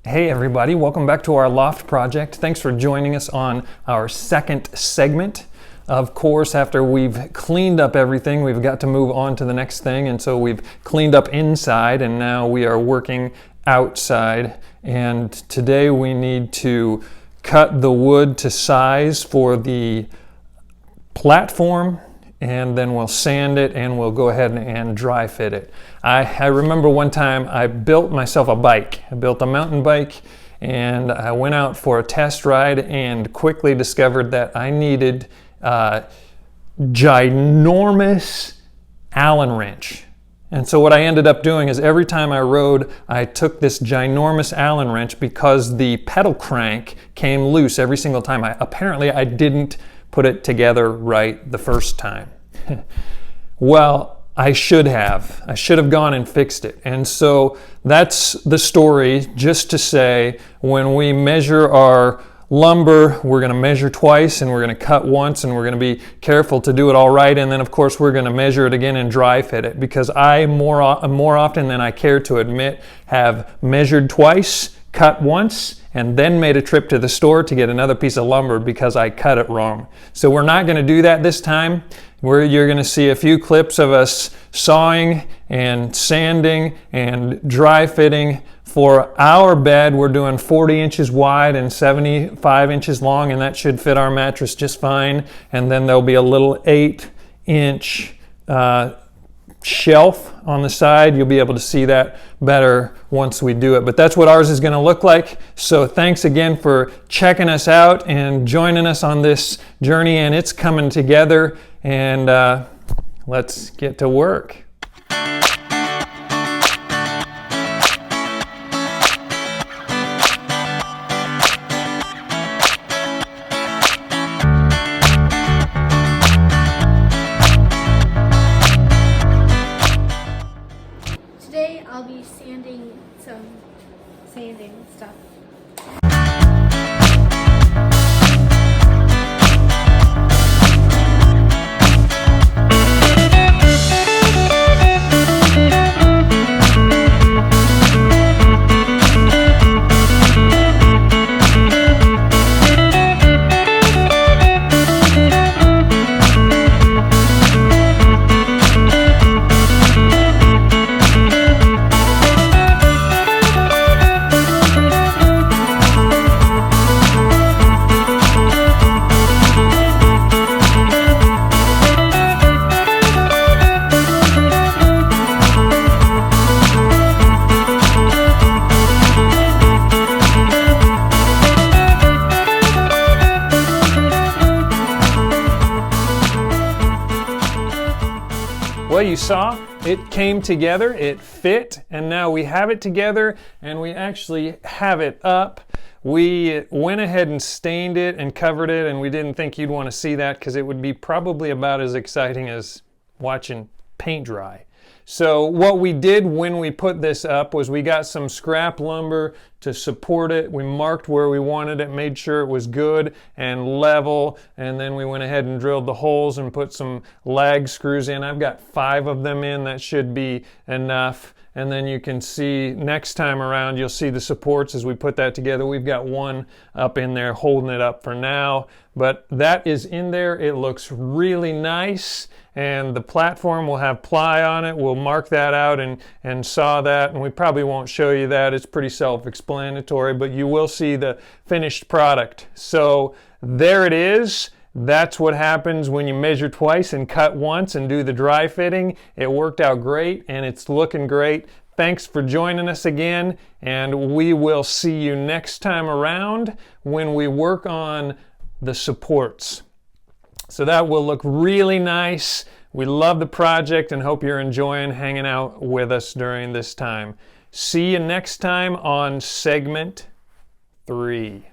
Hey everybody, welcome back to our loft project. Thanks for joining us on our second segment. Of course, after we've cleaned up everything, we've got to move on to the next thing, and so we've cleaned up inside and now we are working outside. And today we need to cut the wood to size for the platform, and then we'll sand it and we'll go ahead and dry fit it. I remember one time I built myself a bike. I built a mountain bike and I went out for a test ride and quickly discovered that I needed a ginormous Allen wrench. And so what I ended up doing is every time I rode, I took this ginormous Allen wrench because the pedal crank came loose every single time. Apparently I didn't put it together right the first time. Well, I should have gone and fixed it. And so that's the story, just to say, when we measure our lumber, we're going to measure twice and we're going to cut once, and we're going to be careful to do it all right. And then of course we're going to measure it again and dry fit it, because I more often than I care to admit have measured twice, cut once, and then made a trip to the store to get another piece of lumber because I cut it wrong. So we're not going to do that this time. You're going to see a few clips of us sawing and sanding and dry fitting. For our bed, we're doing 40 inches wide and 75 inches long, and that should fit our mattress just fine. And then there'll be a little 8-inch shelf on the side. You'll be able to see that better once we do it, but that's what ours is going to look like. So thanks again for checking us out and joining us on this journey, and it's coming together, and let's get to work. Today I'll be sanding some sanding stuff. Well, you saw, it came together, it fit, and now we have it together and we actually have it up. We went ahead and stained it and covered it, and we didn't think you'd want to see that because it would be probably about as exciting as watching paint dry. So what we did when we put this up was we got some scrap lumber to support it. We marked where we wanted it, made sure it was good and level, and then we went ahead and drilled the holes and put some lag screws in. I've got 5 of them in. That should be enough. And then you can see next time around, you'll see the supports as we put that together. We've got one up in there holding it up for now, but that is in there. It looks really nice, and the platform will have ply on it. We'll mark that out and saw that, and we probably won't show you that. It's pretty self-explanatory, but you will see the finished product. So there it is. That's what happens when you measure twice and cut once and do the dry fitting. It worked out great and it's looking great. Thanks for joining us again, and we will see you next time around when we work on the supports. So that will look really nice. We love the project and hope you're enjoying hanging out with us during this time. See you next time on segment 3.